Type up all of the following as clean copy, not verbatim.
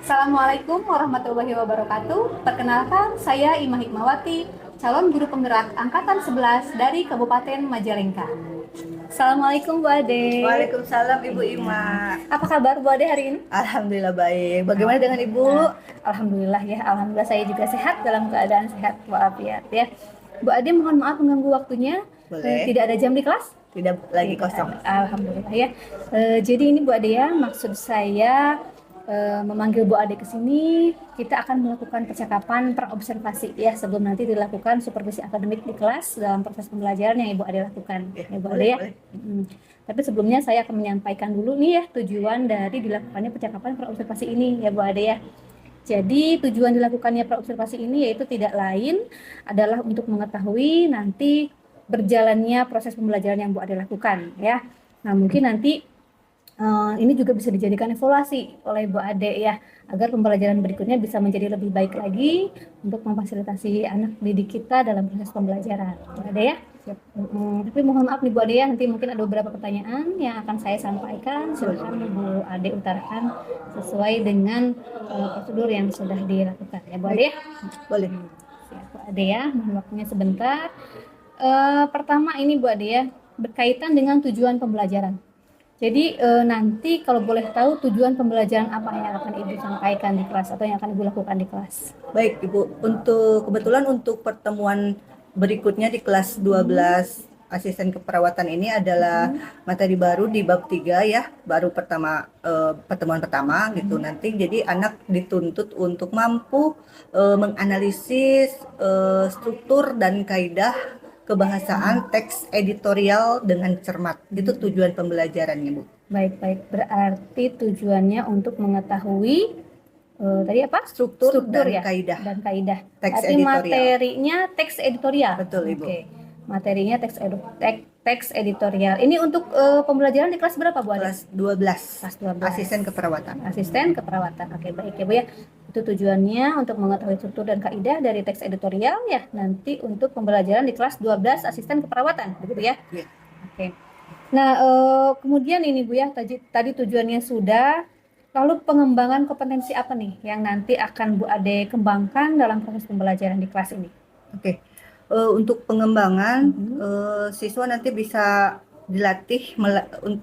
Assalamualaikum warahmatullahi wabarakatuh. Perkenalkan, saya Ima Hikmawati, calon guru penggerak Angkatan 11 dari Kabupaten Majalengka. Assalamualaikum Bu Ade. Waalaikumsalam Ibu Ima. Apa kabar Bu Ade hari ini? Alhamdulillah baik. Bagaimana dengan Ibu? Alhamdulillah ya, Alhamdulillah saya juga sehat dalam keadaan sehat walafiat ya. Bu Ade mohon maaf mengganggu waktunya. Boleh. Tidak ada jam di kelas? Tidak lagi kosong. Alhamdulillah ya. Jadi ini Bu Ade ya, maksud saya memanggil Bu Ade ke sini, kita akan melakukan percakapan praobservasi ya sebelum nanti dilakukan supervisi akademik di kelas dalam proses pembelajaran yang Ibu Ade lakukan. Ya Bu Ade ya. Tapi sebelumnya saya akan menyampaikan dulu nih ya tujuan dari dilakukannya percakapan praobservasi ini ya Bu Ade ya. Jadi tujuan dilakukannya praobservasi ini yaitu tidak lain adalah untuk mengetahui nanti berjalannya proses pembelajaran yang Bu Ade lakukan ya. Nah mungkin nanti ini juga bisa dijadikan evaluasi oleh Bu Ade ya, agar pembelajaran berikutnya bisa menjadi lebih baik lagi untuk memfasilitasi anak didik kita dalam proses pembelajaran. Bu Ade ya. Siap. Tapi mohon maaf nih Bu Ade ya, nanti mungkin ada beberapa pertanyaan yang akan saya sampaikan. Silakan Bu Ade utarakan sesuai dengan prosedur yang sudah dilakukan ya Bu Ade ya. Boleh. Siap Bu Ade ya, mohon waktunya sebentar. Pertama ini Bu Ade ya, berkaitan dengan tujuan pembelajaran. Jadi nanti kalau boleh tahu tujuan pembelajaran apa yang akan Ibu sampaikan di kelas atau yang akan Ibu lakukan di kelas? Baik Ibu, kebetulan untuk pertemuan berikutnya di kelas 12 asisten keperawatan ini adalah materi baru di bab 3 ya, baru pertemuan pertama gitu nanti. Jadi anak dituntut untuk mampu menganalisis struktur dan kaidah kebahasaan teks editorial dengan cermat. Itu tujuan pembelajarannya, Bu. Baik. Berarti tujuannya untuk mengetahui tadi apa? Struktur dan ya? kaidah. Dan kaidah. Teks Berarti editorial. materinya teks editorial. Betul, Ibu. Oke. Materinya teks editorial. Ini untuk pembelajaran di kelas berapa, Bu Ade? Kelas 12. Kelas 12. Asisten keperawatan. Asisten keperawatan. Oke, baik ya, Bu ya. Itu tujuannya untuk mengetahui struktur dan kaidah dari teks editorial ya. Nanti untuk pembelajaran di kelas 12 asisten keperawatan, begitu ya? Iya. Oke. Nah, kemudian ini Bu ya, tadi tujuannya sudah. Lalu pengembangan kompetensi apa nih yang nanti akan Bu Ade kembangkan dalam proses pembelajaran di kelas ini? Oke. Untuk pengembangan siswa nanti bisa dilatih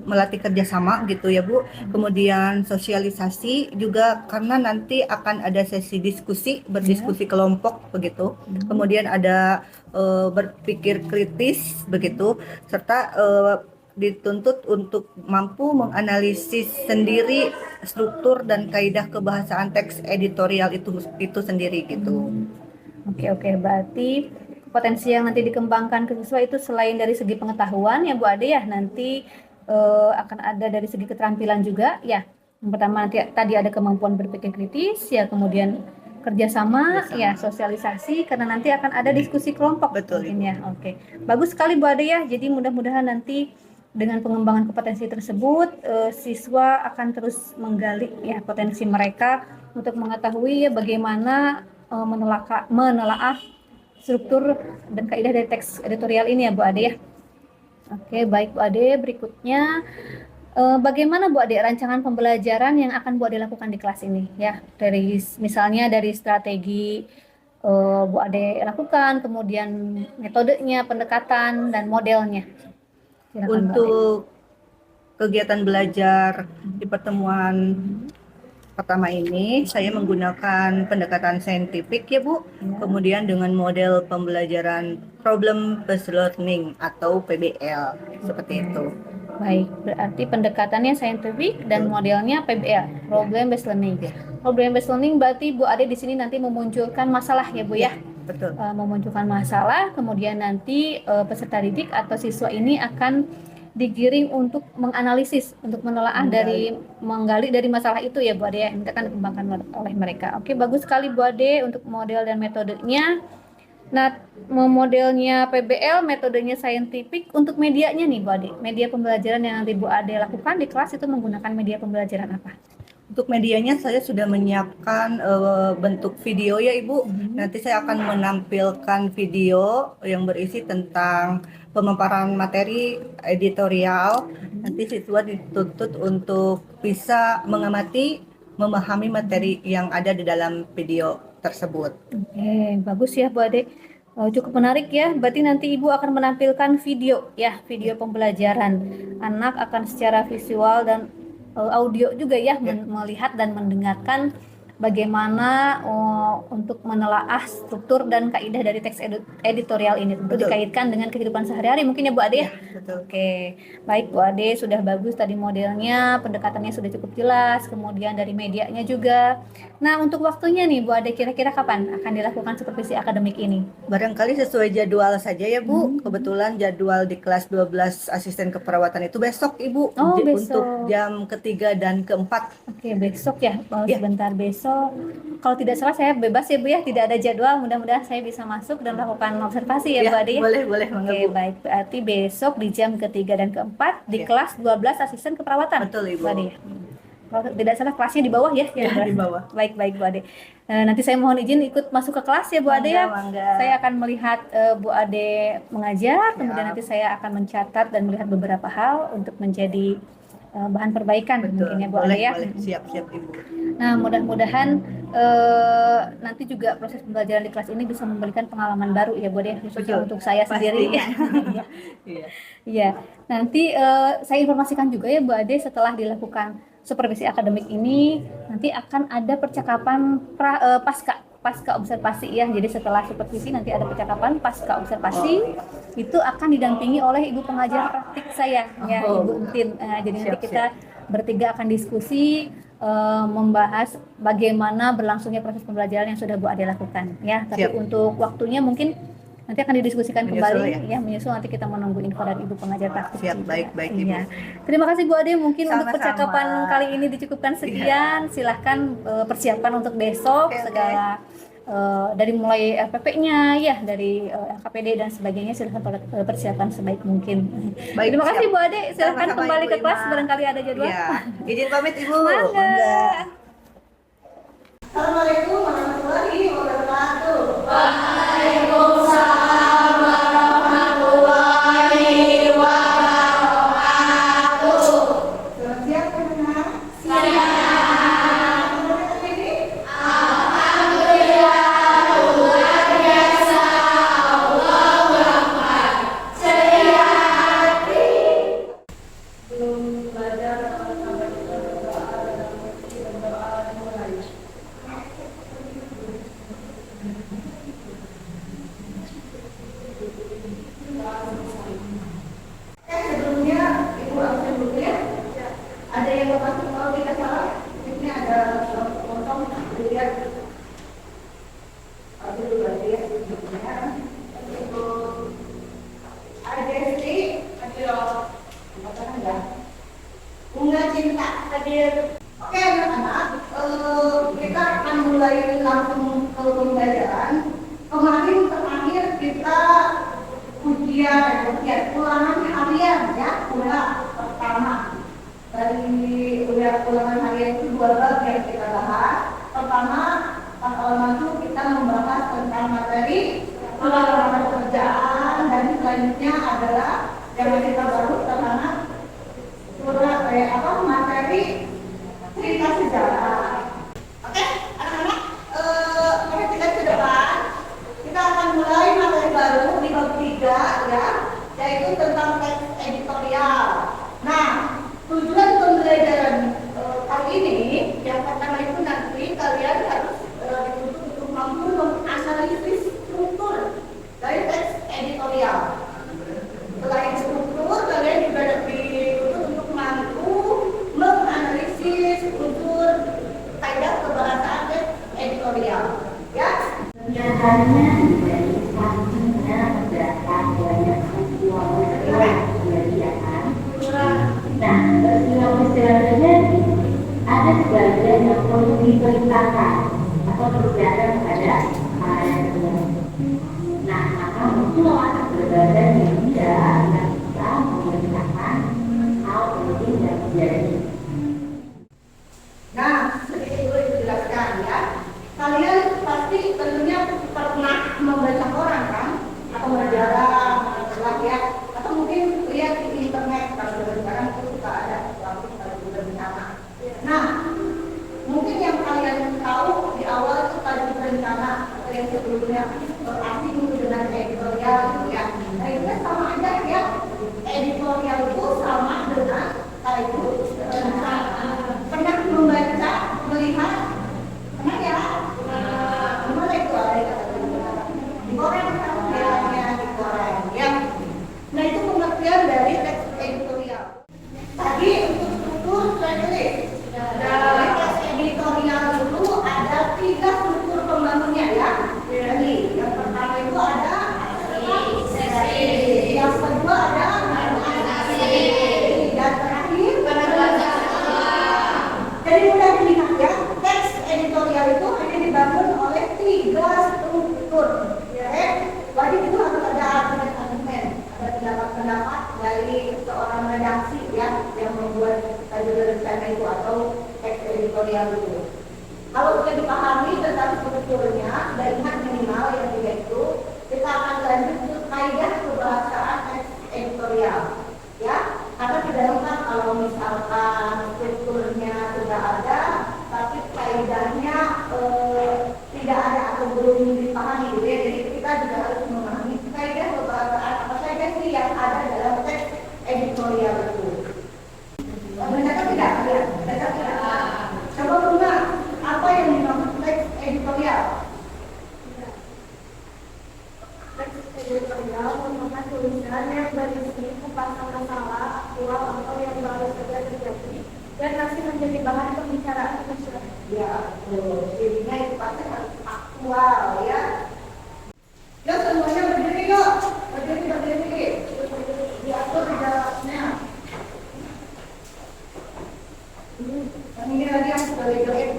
melatih kerjasama gitu ya Bu. Kemudian sosialisasi juga karena nanti akan ada sesi berdiskusi kelompok begitu. Kemudian ada berpikir kritis begitu, serta dituntut untuk mampu menganalisis sendiri struktur dan kaidah kebahasaan teks editorial itu sendiri gitu. Oke, berarti potensi yang nanti dikembangkan ke siswa itu selain dari segi pengetahuan ya Bu Ade ya, nanti akan ada dari segi keterampilan juga ya. Yang pertama nanti tadi ada kemampuan berpikir kritis ya, kemudian kerjasama ya, sosialisasi, karena nanti akan ada diskusi kelompok. Betul mungkin ya. Oke, bagus sekali Bu Ade ya. Jadi mudah-mudahan nanti dengan pengembangan kompetensi tersebut siswa akan terus menggali ya potensi mereka untuk mengetahui ya bagaimana menelaah struktur dan kaidah dari teks editorial ini ya Bu Ade ya. Oke, baik Bu Ade, berikutnya bagaimana Bu Ade rancangan pembelajaran yang akan Bu Ade lakukan di kelas ini ya, dari misalnya dari strategi Bu Ade lakukan, kemudian metodenya, pendekatan dan modelnya. Silakan, untuk kegiatan belajar di pertemuan pertama ini saya menggunakan pendekatan saintifik ya Bu, kemudian dengan model pembelajaran problem based learning atau PBL seperti itu. Baik, berarti pendekatannya saintifik dan modelnya PBL, problem based learning. Problem based learning berarti Bu Ade di sini nanti memunculkan masalah ya Bu ya. Betul. Memunculkan masalah, kemudian nanti peserta didik atau siswa ini akan digiring untuk menganalisis, untuk menggali dari masalah itu ya Bu Ade, yang akan dikembangkan oleh mereka. Oke, bagus sekali Bu Ade untuk model dan metodenya. Nah, modelnya PBL, metodenya saintifik, untuk medianya nih Bu Ade, media pembelajaran yang nanti Bu Ade lakukan di kelas itu menggunakan media pembelajaran apa? Untuk medianya saya sudah menyiapkan bentuk video ya Ibu. Nanti saya akan menampilkan video yang berisi tentang pemaparan materi editorial. Nanti siswa dituntut untuk bisa mengamati memahami materi yang ada di dalam video tersebut. Oke, bagus ya Bu Ade. Cukup menarik ya. Berarti nanti Ibu akan menampilkan video ya, video pembelajaran. Anak akan secara visual dan audio juga ya, melihat dan mendengarkan bagaimana untuk menelaah struktur dan kaidah dari teks editorial ini. Tentu Betul. dikaitkan dengan kehidupan sehari-hari mungkin ya Bu Ade ya. Betul. Oke, baik Bu Ade, sudah bagus tadi modelnya, pendekatannya sudah cukup jelas, kemudian dari medianya juga. Nah, untuk waktunya nih Bu Ade, kira-kira kapan akan dilakukan supervisi akademik ini? Barangkali sesuai jadwal saja ya Bu. Kebetulan jadwal di kelas 12 asisten keperawatan itu besok Ibu. Oh, besok. Untuk jam ketiga dan keempat. Oke, besok ya. Ya. Sebentar besok. Kalau tidak salah saya bebas ya Bu ya, tidak ada jadwal. Mudah-mudahan saya bisa masuk dan melakukan observasi ya Bu Ade ya. Boleh. Oke, baik. Berarti besok di jam ketiga dan keempat di kelas 12 asisten keperawatan. Betul Ibu. Bu Ade. Kalau tidak salah kelasnya di bawah ya? Ya, di bawah. Baik Bu Ade. Nanti saya mohon izin ikut masuk ke kelas ya Bu Ade ya. Mangga. Saya akan melihat Bu Ade mengajar, kemudian nanti saya akan mencatat dan melihat beberapa hal untuk menjadi bahan perbaikan. Betul. Mungkin ya Bu Ade ya. Boleh. Siap Ibu. Nah, mudah-mudahan nanti juga proses pembelajaran di kelas ini bisa memberikan pengalaman baru ya Bu Ade, khususnya untuk saya sendiri. Iya. Nanti saya informasikan juga ya Bu Ade, setelah dilakukan supervisi akademik ini nanti akan ada percakapan pasca observasi ya. Jadi setelah supervisi nanti ada percakapan pasca observasi, itu akan didampingi oleh ibu pengajar praktik saya ya, Ibu Entin. Jadi nanti kita bertiga akan diskusi membahas bagaimana berlangsungnya proses pembelajaran yang sudah Bu Ade lakukan ya. Tapi untuk waktunya mungkin nanti akan didiskusikan kembali ya, menyusul nanti kita menunggu info dari ibu pengajar praktik. Siap, baik Ibu. Ya. Terima kasih Bu Ade, mungkin Sama-sama. untuk percakapan kali ini dicukupkan sekian. Silahkan persiapan untuk besok segala dari mulai RPP-nya ya, dari LKPD dan sebagainya, silahkan persiapan sebaik mungkin. Baik, terima kasih Bu Ade, silahkan Sama-sama, kembali Ibu ke kelas Ima. barangkali ada jadwal. Ya. Izin pamit Ibu. Mangga. Assalamualaikum warahmatullahi wabarakatuh. Sebelumnya Ibu absen dulu ya. Ada yang bermasuk kalau tidak salah. Ini ada potong dilihat. Ada dulu lagi ya. Ibu Adesti, ada apa enggak? Bunga cinta hadir. Oke anak-anak, kita akan mulai langsung ke pembelajaran. Kemarin terakhir kita ujian ulangan harian ya, pertama dari ulangan harian itu 2 bab yang kita bahas. Pertama, pas awal masuk kita membahas tentang materi ulangan pekerjaan, dan selanjutnya adalah yang kita baru karena materi cerita sejarah. Oke, anak-anak, mari kita ke depan. Kita akan mulai materi baru di bab 3 ya, yaitu tentang teks editorial. Nah, tujuan pembelajaran kali ini yang pertama itu nanti kalian harus dituntut untuk mampu menganalisis struktur dari teks editorial. Selain struktur, kalian juga dituntut untuk mampu menganalisis unsur kaidah kebahasaan teks editorial. Ya. Nyatanya dari sampingnya terdapat banyak peristiwa kegiatan. Nah, peristiwa terjadi ada sebagian yang perlu diberitakan atau berbicara kepada hal yang terjadi. Nah, maka muncullah keberadaan yang tidak akan bisa memberitakan hal penting yang terjadi. Nah, sedikit dulu dijelaskan ya. Kalian pasti tentunya pernah membaca koran kan? Atau majalah, ya, atau mungkin lihat di internet. Kalau sekarang itu suka ada kalau juga bencana. Nah, mungkin tiga struktur pembangunnya ya. Jadi yang pertama itu ada administrasi, yang kedua ada organisasi, dan terakhir penegakan. Jadi mudah dilihat ya, teks editorial itu hanya dibangun oleh tiga struktur. Ya, jadi itu harus ada argumen, ada pendapat-pendapat dari seorang redaksi ya yang membuat judul rencana itu atau teks editorial itu. Kalau sudah dipahami tentang strukturnya dan ingat minimal yang tiga itu, kita akan lanjut ke kaidah kebahasaan teks editorial, ya. Karena tidak lengkap kalau misalkan strukturnya sudah ada, tapi kaidahnya tidak ada atau belum dipahami, gitu ya. Jadi kita juga harus memahami kaidah kebahasaan apa saja sih yang ada dalam teks editorial itu. Mencatat tidak kalian? Mencatat tidak? Coba Bunga, apa yang dimaksud teks editorial? Teks editorial merupakan tulisan yang berisi kupasan masalah aktual atau yang baru saja terjadi dan masih menjadi bahan pembicaraan masyarakat. Ya, jadinya itu pasti harus aktual ya. Ya semuanya berdiri yuk, berdiri, diatur di dalamnya. Ini lagi yang sudah join.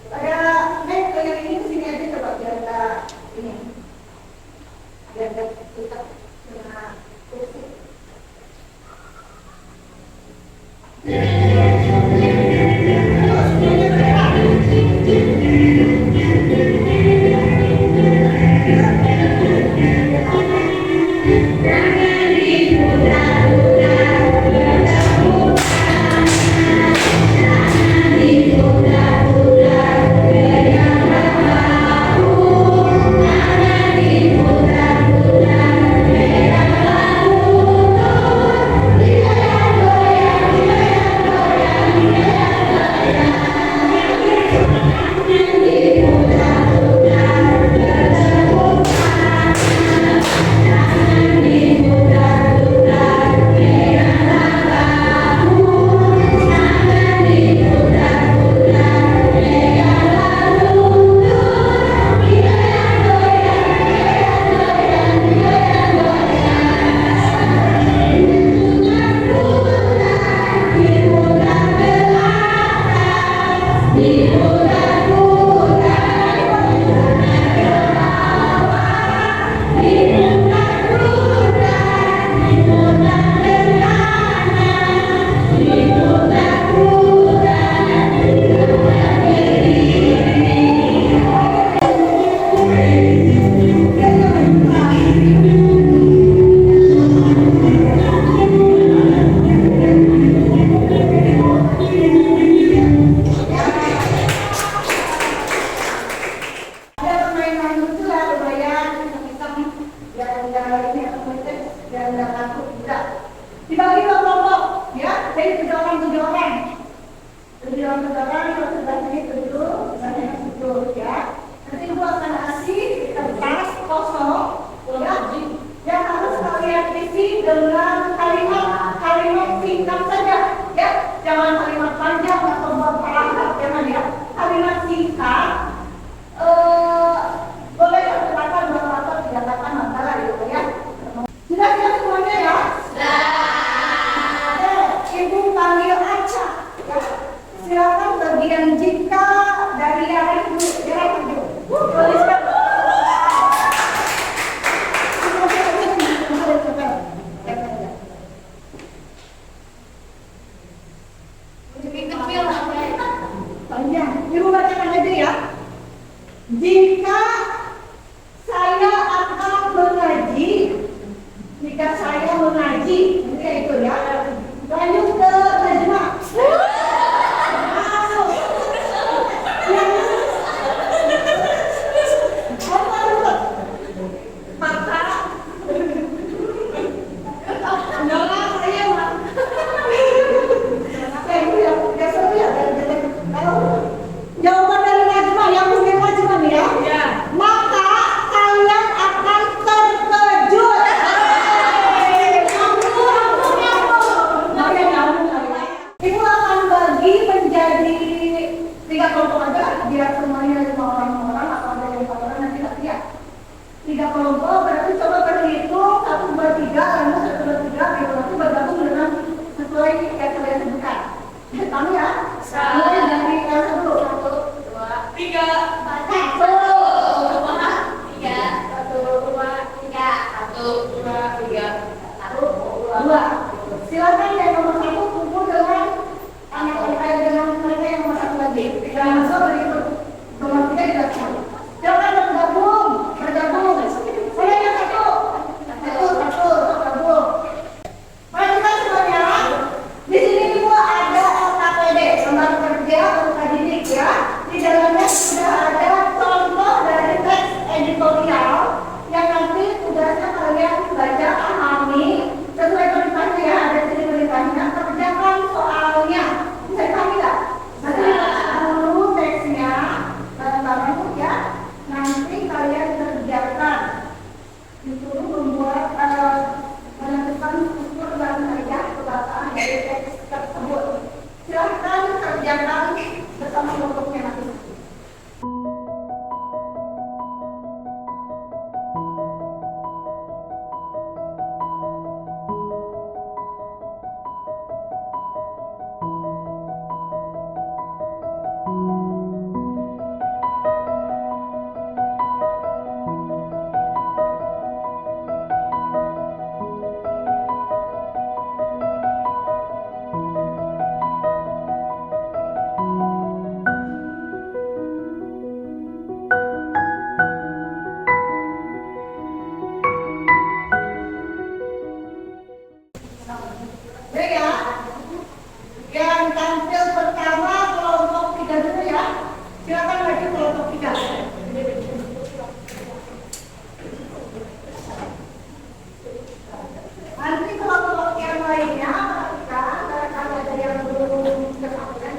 Ada naik ke yang ini kesini aja coba biar nggak ini, biar nggak kita kena kursi. Dibagi dua kelompok, ya, dari 7 orang. 7 orang yang sebelah sini duduk, sebelah sini duduk, ya. Nanti ibu akan kasih kertas kosong, ya, yang harus kalian isi dengan kalimat singkat saja, ya. Jangan kalimat panjang atau buat paragraf, jangan ya. Kalimat singkat, boleh katakan 2 kata, 3 kata, masalah gitu ya. Sudah siap semuanya ya? Ibu panggil Aca, ya. Silakan bagian jika dari arah ibu, arah ibu. Tuliskan. Panjang. Ibu bacakan aja ya. Jika saya akan mengaji, ya itu ya. Lanjut ke terjemah. Jawaban dari Najma yang mesti Najma nih ya. Maka kalian akan terkejut. Mahasiswa berikut nomor 3 dilakukan. Silakan bergabung. Saya yang satu bergabung. Perhatikan semuanya. Di sini ibu ada LKPD, lembar kerja peserta didik ya. Di dalamnya sudah ada contoh dari teks editorial yang nanti tugasnya kalian baca, pahami sesuai perintahnya ya. Ada di sini perintahnya. Kerjakan soalnya. Bisa dipahami nggak? Nanti baca dulu teksnya, bareng-bareng ya. Nanti kalian kerjakan. Disuruh membuat menentukan struktur dan saja perkataan dari teks tersebut. Silahkan kerjakan bersama kelompoknya masing-masing. Ya, yang tampil pertama kelompok 3 dulu ya. Silakan maju kelompok 3. Nanti kelompok yang lainnya perhatikan, barangkali ada yang belum kesampaian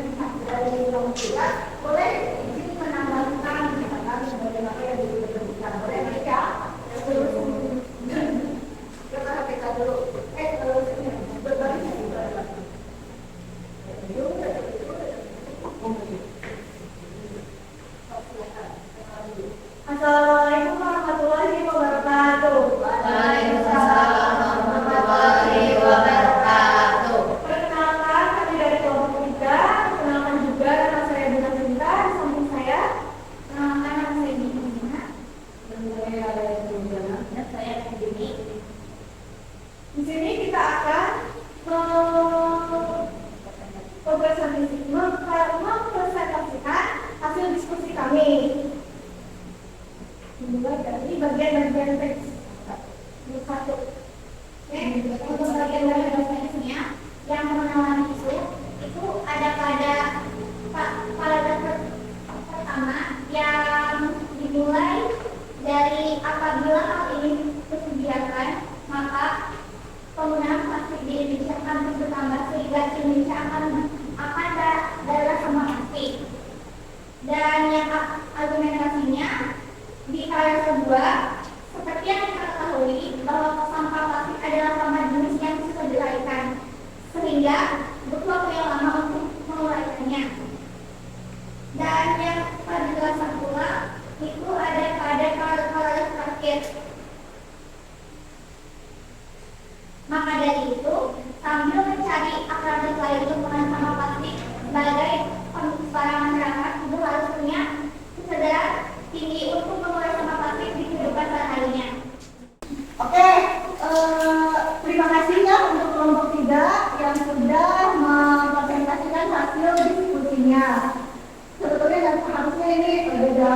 dari kelompok 3, boleh izin menambahkan misalkan bagaimana yang diperlukan. Boleh ya? Kita kita dulu. Berbalik. Assalamualaikum warahmatullahi wabarakatuh. Waalaikumsalam warahmatullahi wabarakatuh. Perkenalkan, kami dari kelompok 3. Perkenalkan juga nama saya Bunda Cinta. Di samping saya, perkenalkan nama saya Dina. Dan saya Juni. Di sini kita akan mempresentasikan hasil diskusi kami. Dimulai dari bagian-bagian teks. Satu. Untuk bagian teksnya yang pengenalan itu ada pada paragraf pertama yang dimulai dari apabila hal ini disediakan maka penggunaan plastik di Indonesia akan terus bertambah sehingga Indonesia akan daerah sama plastik. Dan yang argumentasinya di ayat kedua, seperti yang kita ketahui bahwa sampah plastik adalah sampah jenis yang susah dilarikan, sehingga butuh waktu yang lama untuk menguraikannya. Dan yang pada penjelasan pula itu ada pada paragraf terakhir. Maka dari itu, sambil mencari alternatif lain untuk mengenai sampah plastik sebagai para masyarakat itu harus punya kesadaran tinggi untuk mengurai sampah plastik di kehidupan sehari-harinya. Oke, terima kasih ya untuk kelompok 3 yang sudah mempresentasikan hasil diskusinya. Sebetulnya dan seharusnya ini beda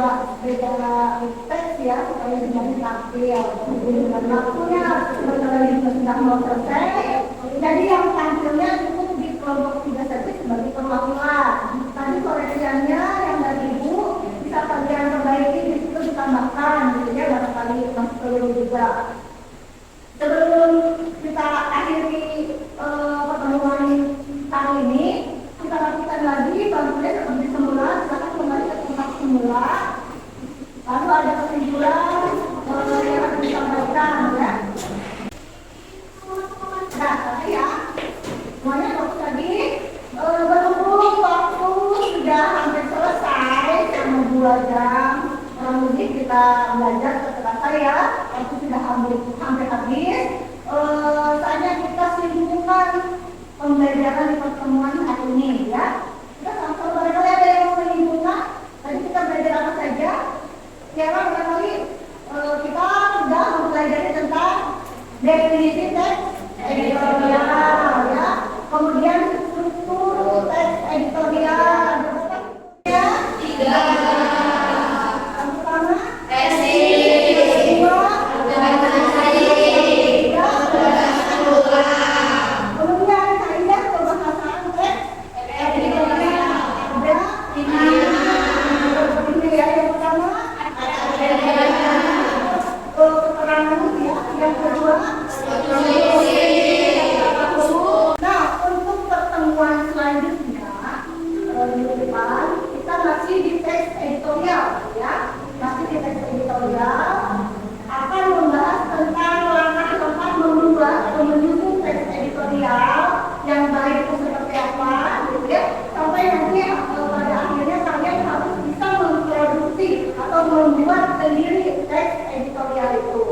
teks ya supaya semuanya tampil. Dengan waktunya sebenarnya juga sudah mau selesai. Jadi yang tampilnya cukup di kelompok 3 saja sebagai perwakilan. Tadi koreksiannya yang dari Ibu bisa kalian perbaiki di situ ditambahkan gitu ya, barangkali masih perlu juga. Sebelum kita akhiri pertemuan kali ini, kita lakukan lagi bangkunya seperti semula. Silakan kembali ke tempat semula. Lalu ada kesimpulan yang harus disampaikan ya. Nah, ya, semuanya bagus tadi. Berhubung waktu sudah hampir selesai selama 2 jam kurang lebih kita belajar terasa ya. Waktu sudah hampir habis. Saatnya kita simpulkan pembelajaran di pertemuan hari ini ya. Kita sama-sama barangkali ada yang mau menyimpulkan. Tadi kita belajar apa saja? Ya, barangkali kita sudah mempelajari tentang definisi teks editorial ya. Kemudian struktur teks editorial ya. Yang pertama, kedua, kemudian kaidah pembahasan ini ya, yang pertama keterangan ya, yang kedua. Nah, untuk pertemuan selanjutnya minggu depan kita masih di teks editorial ya, masih di teks editorial akan membahas tentang langkah-langkah membuat atau menyusun teks editorial yang baik itu seperti apa, gitu ya, sampai nanti pada akhirnya kalian harus bisa memproduksi atau membuat sendiri teks editorial itu.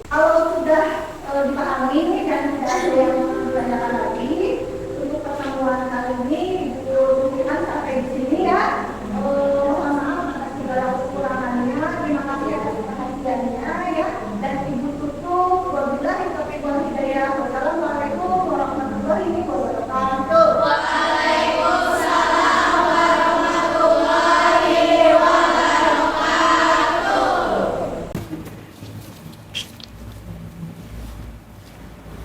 Kalau sudah dipahami dan tidak ada yang ditanyakan lagi, untuk pertemuan kali ini Ibu Pimpinan sampai di sini ya. Mohon maaf atas segala kekurangannya. Terima kasih atas perhatiannya ya. Dan Ibu tutup wabillahi taufiq wal hidayah. Wassalamualaikum warahmatullahi wabarakatuh.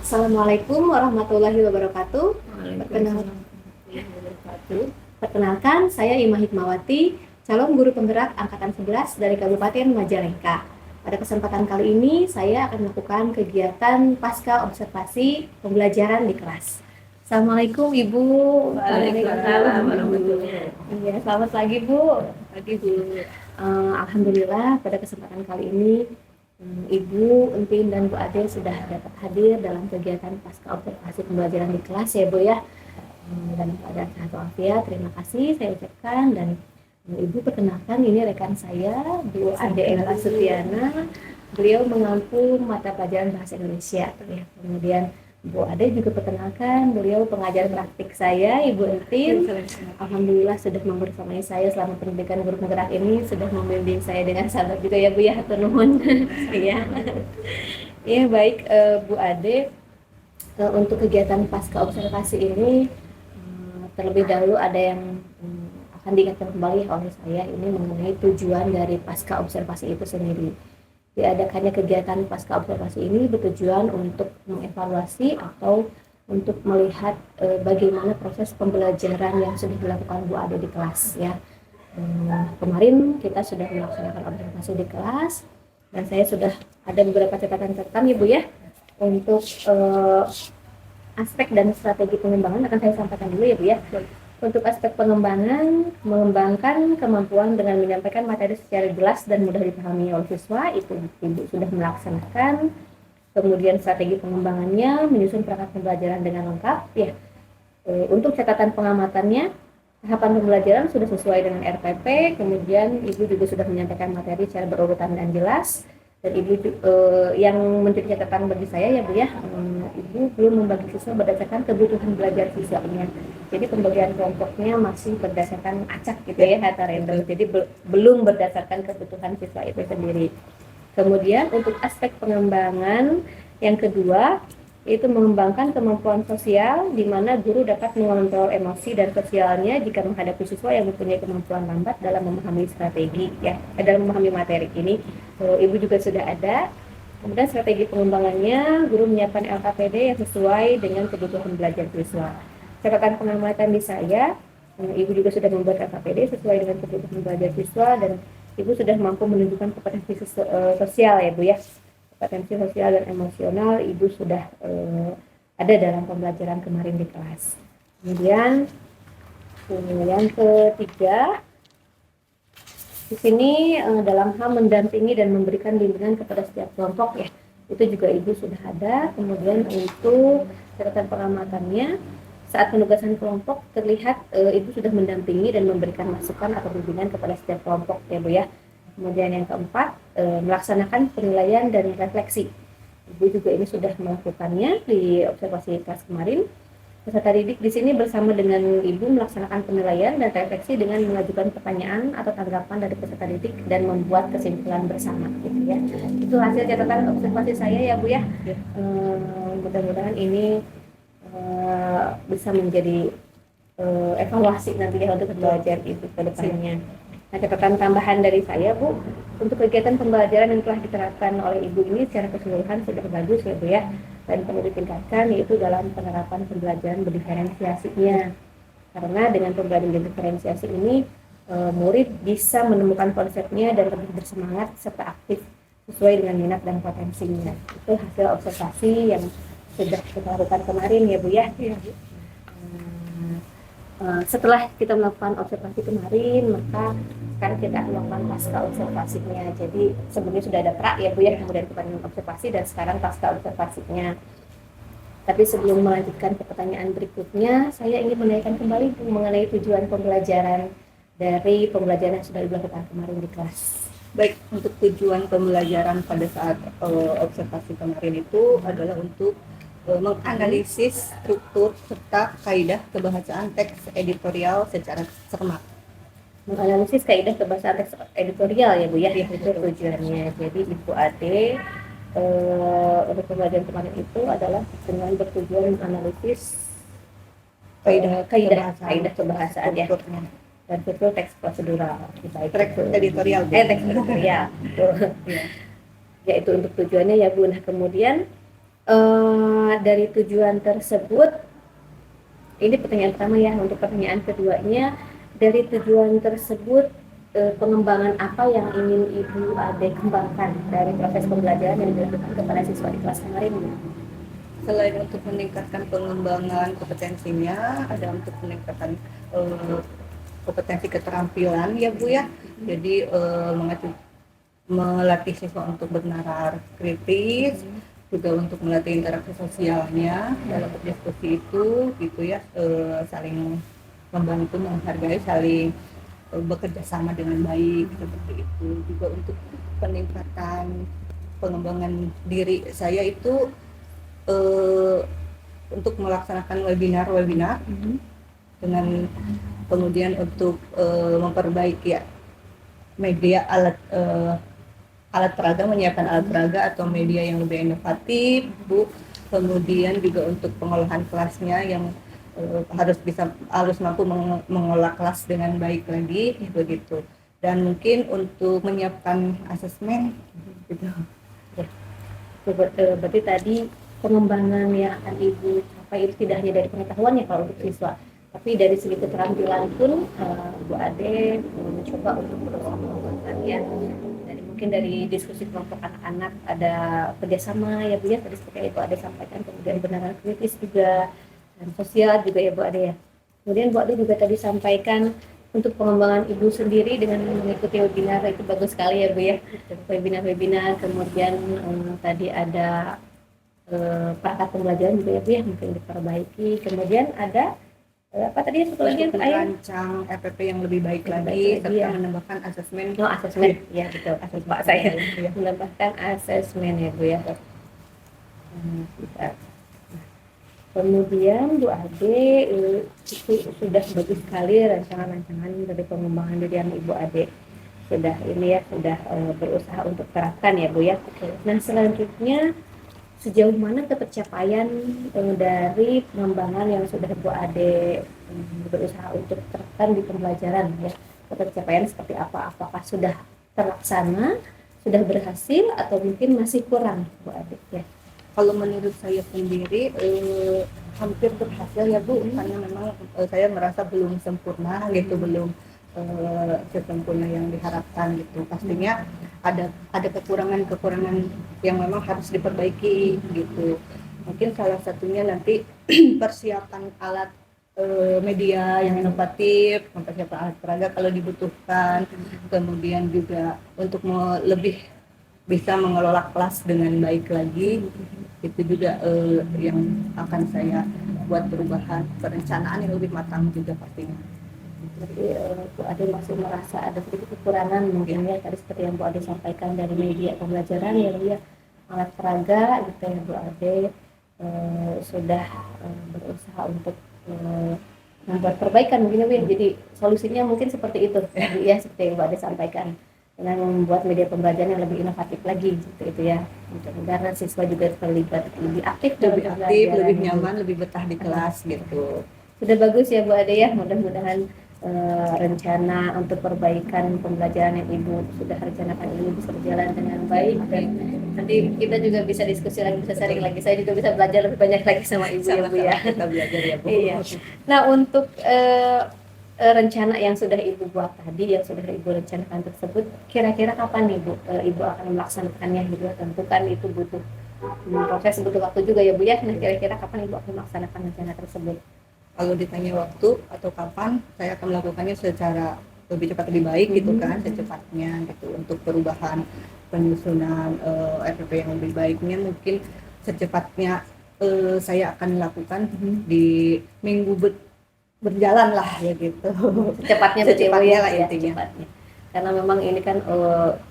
Assalamualaikum warahmatullahi wabarakatuh. Perkenalkan, saya Ima Hikmawati, calon guru penggerak angkatan 11 dari Kabupaten Majalengka. Pada kesempatan kali ini, saya akan melakukan kegiatan pasca observasi pembelajaran di kelas. Assalamualaikum Ibu. Waalaikumsalam warahmatullahi wabarakatuh. Iya, selamat pagi Bu. Pagi Bu. Alhamdulillah pada kesempatan kali ini Ibu, Entin, dan Bu Ade sudah dapat hadir dalam kegiatan pasca observasi pembelajaran di kelas ya Bu ya. Dan pada saat wafat, terima kasih saya ucapkan. Dan Ibu perkenalkan, ini rekan saya Bu Ade Ella Sutiana. Beliau mengampu mata pelajaran bahasa Indonesia ya. Kemudian Bu Ade juga perkenalkan, beliau pengajar praktik saya, Ibu Entin. Alhamdulillah sudah membersamai saya selama pendidikan guru penggerak ini, sudah membimbing saya dengan sabar juga ya Bu ya, hatur nuhun. Ya. Ya baik Bu Ade, untuk kegiatan pasca observasi ini terlebih dahulu ada yang akan diingatkan kembali oleh saya ini mengenai tujuan dari pasca observasi itu sendiri. Diadakannya kegiatan pasca observasi ini bertujuan untuk mengevaluasi atau untuk melihat bagaimana proses pembelajaran yang sudah dilakukan Bu Ade di kelas ya. Kemarin kita sudah melaksanakan observasi di kelas dan saya sudah ada beberapa catatan-catatan ya Bu ya untuk aspek dan strategi pengembangan akan saya sampaikan dulu ya Bu ya. Untuk aspek pengembangan, mengembangkan kemampuan dengan menyampaikan materi secara jelas dan mudah dipahami oleh siswa, itu Ibu sudah melaksanakan. Kemudian strategi pengembangannya, menyusun perangkat pembelajaran dengan lengkap. Ya. Untuk catatan pengamatannya, tahapan pembelajaran sudah sesuai dengan RPP, kemudian Ibu juga sudah menyampaikan materi secara berurutan dan jelas. Dan Ibu yang menjadi catatan bagi saya ya Bu ya, Ibu belum membagi siswa berdasarkan kebutuhan belajar siswanya. Jadi pembagian kelompoknya masih berdasarkan acak gitu ya, kata random. Jadi belum berdasarkan kebutuhan siswa itu sendiri. Kemudian untuk aspek pengembangan yang kedua, yaitu mengembangkan kemampuan sosial di mana guru dapat mengontrol emosi dan sosialnya jika menghadapi siswa yang mempunyai kemampuan lambat dalam memahami strategi ya, dalam memahami materi ini. Ibu juga sudah ada. Kemudian strategi pengembangannya, guru menyiapkan LKPD yang sesuai dengan kebutuhan belajar siswa. Catatan pengamatan di saya, Ibu juga sudah membuat LKPD sesuai dengan kebutuhan belajar siswa dan Ibu sudah mampu menunjukkan kompetensi sosial ya Bu ya. Kompetensi sosial dan emosional Ibu sudah ada dalam pembelajaran kemarin di kelas. Kemudian yang ketiga, di sini dalam hal mendampingi dan memberikan bimbingan kepada setiap kelompok ya, itu juga Ibu sudah ada. Kemudian untuk catatan pengamatannya, saat penugasan kelompok terlihat Ibu sudah mendampingi dan memberikan masukan atau bimbingan kepada setiap kelompok ya Bu ya. Kemudian yang keempat, melaksanakan penilaian dan refleksi. Ibu juga ini sudah melakukannya di observasi kelas kemarin. Peserta didik di sini bersama dengan Ibu melaksanakan penilaian dan refleksi dengan mengajukan pertanyaan atau tanggapan dari peserta didik dan membuat kesimpulan bersama gitu ya. Itu hasil catatan observasi saya ya Bu ya. Mudah-mudahan ini bisa menjadi evaluasi nanti ya untuk belajar Ibu ke depannya. Nah, catatan tambahan dari saya, Bu, untuk kegiatan pembelajaran yang telah diterapkan oleh Ibu ini secara keseluruhan sudah bagus ya, Bu ya. Dan perlu ditingkatkan yaitu dalam penerapan pembelajaran berdiferensiasinya. Karena dengan pembelajaran berdiferensiasi ini, murid bisa menemukan konsepnya dan lebih bersemangat serta aktif sesuai dengan minat dan potensinya. Itu hasil observasi yang sudah kita lakukan kemarin ya, Bu ya. Setelah kita melakukan observasi kemarin, maka sekarang kita akan melakukan pasca observasinya. Jadi sebelumnya sudah ada pra ya Bu ya, kemudian kemarin observasi dan sekarang pasca observasinya. Tapi sebelum melanjutkan ke pertanyaan berikutnya, saya ingin menanyakan kembali Bu, mengenai tujuan pembelajaran dari pembelajaran yang sudah dilakukan kemarin di kelas. Baik, untuk tujuan pembelajaran pada saat observasi kemarin itu adalah untuk menganalisis struktur serta kaidah kebahasaan teks editorial secara cermat. Menganalisis kaidah kebahasaan teks editorial ya Bu ya, itu tujuannya. Jadi Ibu Ade untuk pembelajaran kemarin itu adalah dengan bertujuan menganalisis kaidah kebahasaan ya, dan struktur teks prosedural, baik Teks editorial. teks editorial, betul. Yaitu untuk tujuannya ya Bu. Nah kemudian dari tujuan tersebut, ini pertanyaan pertama ya. Untuk pertanyaan keduanya, dari tujuan tersebut pengembangan apa yang ingin Ibu Ade kembangkan dari proses pembelajaran yang dilakukan kepada siswa di kelas kemarin? Selain untuk meningkatkan pengembangan kompetensinya, ada untuk meningkatkan kompetensi keterampilan ya Bu ya. Jadi melatih siswa untuk bernalar kritis, juga untuk melatih interaksi sosialnya dalam berdiskusi itu gitu ya, saling membantu, menghargai, saling bekerja sama dengan baik seperti itu. Juga untuk peningkatan pengembangan diri saya itu untuk melaksanakan webinar dengan kemudian untuk memperbaiki ya media alat peraga, menyiapkan alat peraga atau media yang lebih inovatif Bu. Kemudian juga untuk pengolahan kelasnya yang harus mampu mengolah kelas dengan baik lagi begitu. Dan mungkin untuk menyiapkan asesmen gitu. Berarti tadi pengembangan yang akan Ibu capai itu tidak hanya dari pengetahuannya kalau untuk siswa, tapi dari segi keterampilan pun Bu Ade mencoba untuk berusaha mengembangkannya. Mungkin dari diskusi kelompok anak-anak ada kerjasama ya Bu ya, tadi seperti Ibu Ade sampaikan, kemudian benaran kritis juga, dan sosial juga ya Bu Ade ya. Kemudian Bu Ade juga tadi sampaikan untuk pengembangan Ibu sendiri dengan mengikuti webinar, itu bagus sekali ya Bu ya, webinar, kemudian tadi ada perangkat pembelajaran juga ya Bu ya, mungkin diperbaiki, kemudian ada apa tadi satu lagi untuk merancang RPP yang lebih baik lagi serta ya. menambahkan asesmen. Asesmen ya betul, Pak saya menambahkan asesmen ya Bu ya. Kemudian Bu Ade itu sudah bagus sekali rancangan-rancangan dari pengembangan diri yang Ibu Ade sudah ini ya, sudah berusaha untuk terapkan ya Bu ya. Nah selanjutnya, sejauh mana ketercapaian dari pengembangan yang sudah Bu Ade berusaha untuk terapkan di pembelajaran ya? Ketercapaian seperti apa? Apakah sudah terlaksana, sudah berhasil, atau mungkin masih kurang Bu Ade ya? Kalau menurut saya sendiri hampir berhasil ya Bu, karena memang saya merasa belum sempurna gitu, belum sesempurna yang diharapkan gitu. Pastinya ada kekurangan yang memang harus diperbaiki gitu. Mungkin salah satunya nanti persiapan alat media yang inovatif, mempersiapkan alat peraga kalau dibutuhkan, kemudian juga untuk lebih bisa mengelola kelas dengan baik lagi. Itu juga yang akan saya buat perubahan, perencanaan yang lebih matang juga pastinya. Jadi Bu Ade masih merasa ada sedikit kekurangan mungkin ya, tadi seperti yang Bu Ade sampaikan dari media pembelajaran ya Bu ya, alat peraga gitu ya. Bu Ade sudah berusaha untuk membuat perbaikan mungkin ya Bu ya. Jadi solusinya mungkin seperti itu ya, seperti yang Bu Ade sampaikan, dengan membuat media pembelajaran yang lebih inovatif lagi gitu itu ya. Mudah-mudahan siswa juga terlibat lebih aktif, lebih nyaman, lebih betah di kelas gitu. Sudah bagus ya Bu Ade ya, mudah-mudahan rencana untuk perbaikan pembelajaran yang Ibu sudah rencanakan ini bisa berjalan dengan baik, dan nanti kita juga bisa diskusi lagi, bisa sharing lagi. Saya juga bisa belajar lebih banyak lagi sama Ibu ya Bu ya. Kita belajar ya Bu. Iya. Nah, untuk rencana yang sudah Ibu buat tadi, yang sudah Ibu rencanakan tersebut, kira-kira kapan nih Bu Ibu akan melaksanakannya gitu? Tentu kan itu butuh proses, butuh waktu juga ya Bu ya. Nah, kira-kira kapan Ibu akan melaksanakan rencana tersebut? Kalau ditanya waktu atau kapan, saya akan melakukannya secara lebih cepat lebih baik gitu kan, secepatnya gitu. Untuk perubahan penyusunan RPP yang lebih baiknya mungkin secepatnya saya akan lakukan di minggu berjalan lah ya gitu. Secepatnya lah ya, intinya. secepatnya. Karena memang ini kan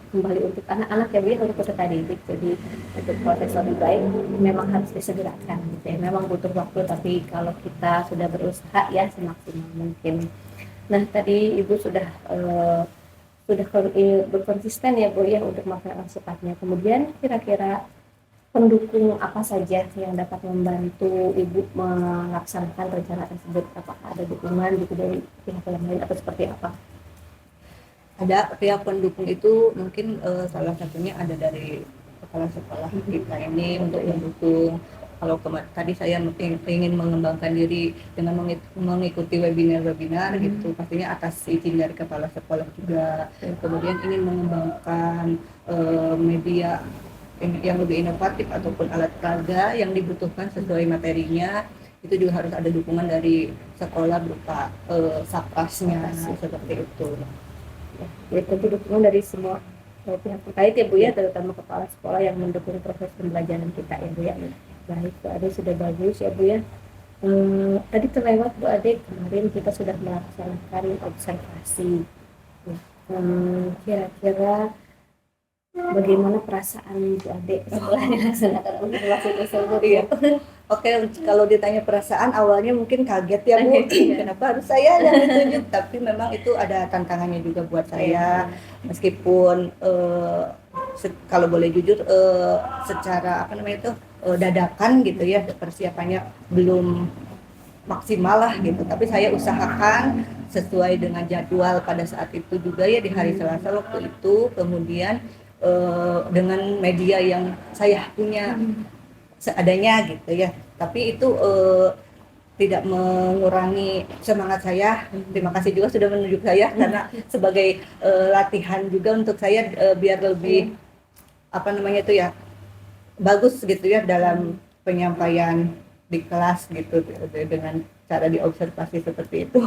kembali untuk anak-anak ya Bu ya, untuk peserta didik, jadi untuk proses lebih baik memang harus disegerakan gitu ya. Memang butuh waktu, tapi kalau kita sudah berusaha ya semaksimal mungkin. Nah, tadi Ibu sudah berkonsisten ya Bu ya untuk melakukan secepatnya. Kemudian kira-kira pendukung apa saja yang dapat membantu Ibu melaksanakan rencana tersebut? Apakah ada dukungan gitu dari pihak yang lain atau seperti apa? Ada pihak pendukung itu mungkin salah satunya ada dari kepala sekolah kita ini untuk mendukung. Kalau tadi saya ingin mengembangkan diri dengan mengikuti webinar gitu, pastinya atas izin dari kepala sekolah juga. Kemudian ingin mengembangkan media yang lebih inovatif ataupun alat peraga yang dibutuhkan sesuai materinya, itu juga harus ada dukungan dari sekolah berupa satpasnya seperti itu. Ya, tentu dukungan dari semua pihak terkait ya Bu ya, terutama kepala sekolah yang mendukung proses pembelajaran kita ya Bu ya. Baik Bu Ade, sudah bagus ya Bu ya. Tadi terlewat Bu Ade, kemarin kita sudah melaksanakan observasi. Kira-kira bagaimana perasaan Bu Ade setelah dilaksanakan observasi tersebut? Iya. Oke, kalau ditanya perasaan, awalnya mungkin kaget ya Bu, kenapa harus saya yang ditunjuk, tapi memang itu ada tantangannya juga buat saya, meskipun kalau boleh jujur secara dadakan gitu ya, persiapannya belum maksimal lah gitu, tapi saya usahakan sesuai dengan jadwal pada saat itu juga ya, di hari Selasa waktu itu. Kemudian dengan media yang saya punya seadanya gitu ya, tapi itu tidak mengurangi semangat saya. Terima kasih juga sudah menunjuk saya, karena sebagai latihan juga untuk saya biar lebih bagus gitu ya dalam penyampaian di kelas gitu, dengan cara diobservasi seperti itu.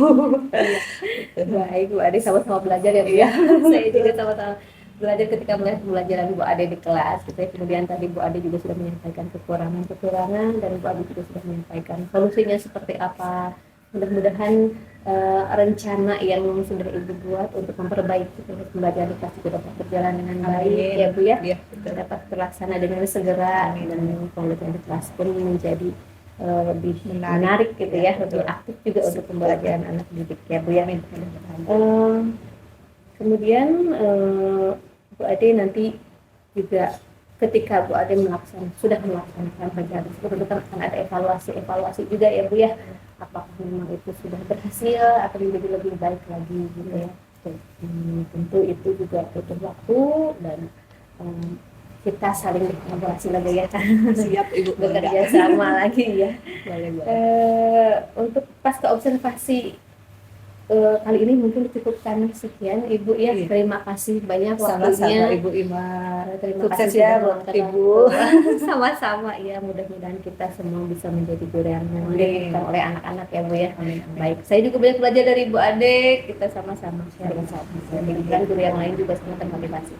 Baik Bu Ade, sama-sama belajar ya Bu ya. Saya juga sama-sama belajar ketika melihat pembelajaran Bu Ade di kelas gitu ya. Kemudian tadi Bu Ade juga sudah menyampaikan kekurangan dan Bu Ade juga sudah menyampaikan solusinya seperti apa. Mudah-mudahan rencana yang sudah Ibu buat untuk memperbaiki pembelajaran di kelas juga dapat berjalan dengan baik ya Bu ya. Dapat terlaksana dengan segera, dan pembelajaran di kelas pun menjadi lebih menarik gitu ya, lebih aktif juga untuk pembelajaran anak didik ya Bu ya. Kemudian Bu Ade nanti juga ketika Bu Ade sudah melaksanakan rencana tersebut, tentu akan ada evaluasi juga ya Bu ya, apakah memang itu sudah berhasil atau menjadi lebih baik lagi gitu ya. Tentu itu juga butuh waktu, dan kita saling berkolaborasi lagi ya. Siap Ibu, bekerja sama lagi ya. Boleh. Untuk pasca observasi kali ini mungkin cukupkan sekian Ibu ya. Iya. Terima kasih banyak Sama-sama waktunya. Ibu Ima. Terima Sukses kasih ya sudah buat meluangkan Ibu. waktu. Sama-sama ya, mudah-mudahan kita semua bisa menjadi guru yang dibutuhkan oleh anak-anak ya Bu ya. Amin. Baik, saya juga banyak belajar dari Bu Ade, kita sama-sama sharing dan guru yang lain juga sangat termotivasi.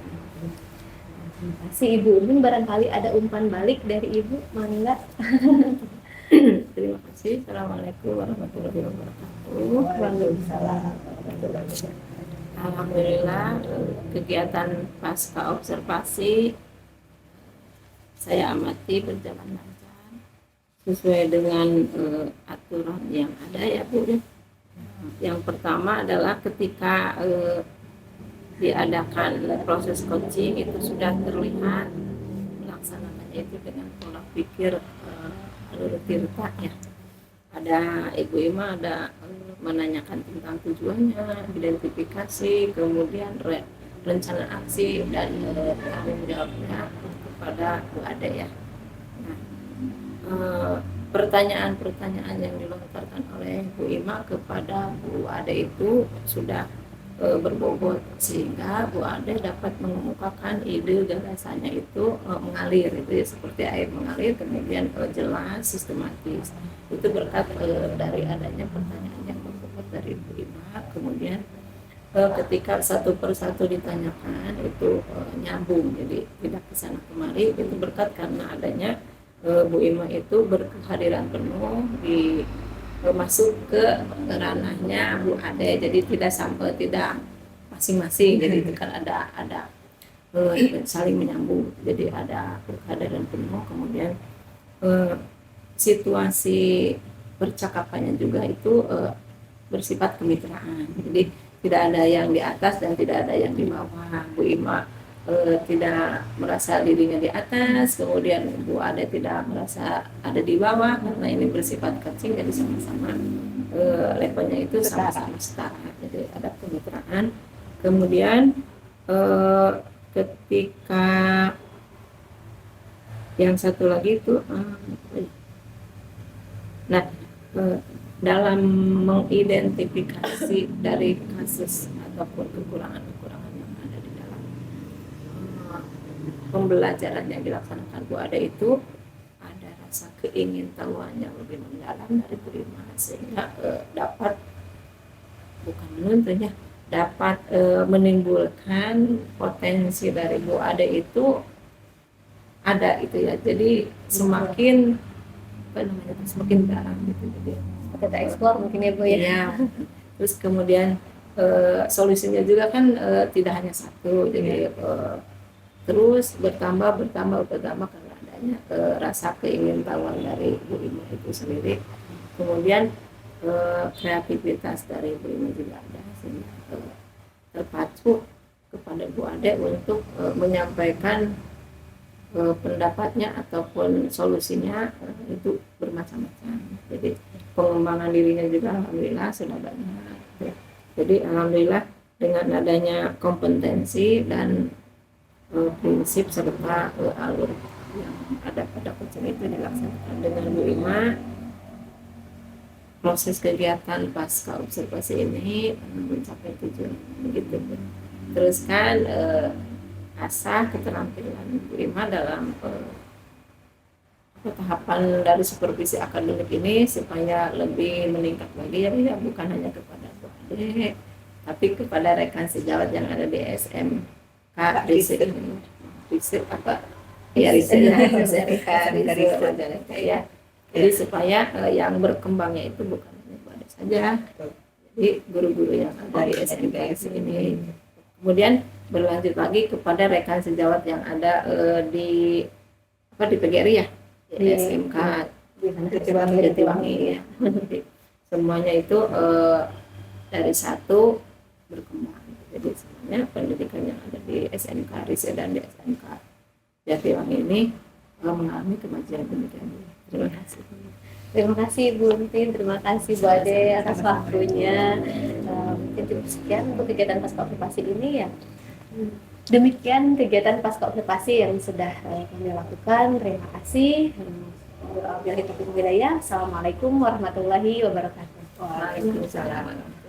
Terima kasih Ibu. Mungkin barangkali ada umpan balik dari Ibu, mangga. Terima kasih. Assalamualaikum warahmatullahi wabarakatuh. Waalaikumsalam. Alhamdulillah, kegiatan pasca observasi saya amati berjalan lancar sesuai dengan aturan yang ada ya Bu. Yang pertama adalah ketika diadakan proses coaching, itu sudah terlihat melaksanakannya itu dengan pola pikir Tirta ya. Ada Ibu Ima, ada menanyakan tentang tujuannya, identifikasi, kemudian rencana aksi dan tanggung jawabnya kepada Bu Ade ya. Nah, pertanyaan-pertanyaan yang dilontarkan oleh Bu Ima kepada Bu Ade itu sudah berbobot sehingga Bu Ade dapat mengemukakan ide gagasannya itu mengalir itu ya, seperti air mengalir, kemudian jelas, sistematis. Itu berkat dari adanya pertanyaan yang berbobot dari Bu Ima. Kemudian ketika satu persatu ditanyakan itu nyambung, jadi tidak kesana kemari. Itu berkat karena adanya Bu Ima itu berkehadiran penuh di masuk ke ranahnya Bu Ade, jadi tidak sampai tidak masing-masing, jadi itu kan ada saling menyambung, jadi ada kehadiran penuh. Kemudian situasi percakapannya juga itu bersifat kemitraan, jadi tidak ada yang di atas dan tidak ada yang di bawah. Bu Ima tidak merasa dirinya di atas, kemudian Bu Ade tidak merasa ada di bawah, karena ini bersifat kecil, jadi sama-sama levelnya itu sama-sama setara, jadi ada kemitraan. Kemudian ketika yang satu lagi itu dalam mengidentifikasi dari kasus ataupun kekurangan-kekurangan yang ada di dalam pembelajaran yang dilaksanakan Bu Ade itu, ada rasa keingintahuan yang lebih mendalam dari Bu Ima, sehingga dapat bukan menuntunnya, dapat menimbulkan potensi dari Bu Ade itu ada itu ya, jadi semakin semakin dalam gitu, jadi Kita eksplor mungkin ya Bu ya. iya. Terus kemudian solusinya juga kan tidak hanya satu, jadi terus bertambah karena adanya rasa keingintahuan dari Bu Ima itu sendiri. Kemudian kreativitas dari Bu Ima juga ada, sehingga terpacu kepada Bu Ade untuk menyampaikan pendapatnya ataupun solusinya itu bermacam-macam. Jadi pengembangan dirinya juga alhamdulillah sudah banyak. Jadi alhamdulillah dengan adanya kompetensi dan prinsip serta alur yang ada pada coaching itu dilaksanakan dengan Bu Ima, proses kegiatan pasca observasi ini mencapai tujuan begitu. Terus kan asah keterampilan Bu Ima dalam tahapan dari supervisi akademik ini supaya lebih meningkat lagi ya, bukan hanya kepada Bu Ade tapi kepada rekan sejawat yang ada di SMK riset apa ya, riset ya. Jadi supaya yang berkembangnya itu bukan hanya Bu Ade saja, jadi guru-guru yang ada di SMK ini. Kemudian berlanjut lagi kepada rekan sejawat yang ada di PGRI ya, di SMK Jatiwangi ya. Semuanya itu dari satu berkembang. Jadi semuanya pendidikan yang ada di SMK Riset dan di SMK Jatiwangi ini mengalami kemajuan demikian. Terima kasih. Terima kasih Bu Entin, terima kasih Bu Ade atas waktunya. Mungkin sekian untuk kegiatan pasca observasi ini ya. Demikian kegiatan pasca observasi yang sudah kami lakukan. Terima kasih. Wabillahi taufiq wal hidayah. Assalamualaikum warahmatullahi wabarakatuh. Waalaikumsalam.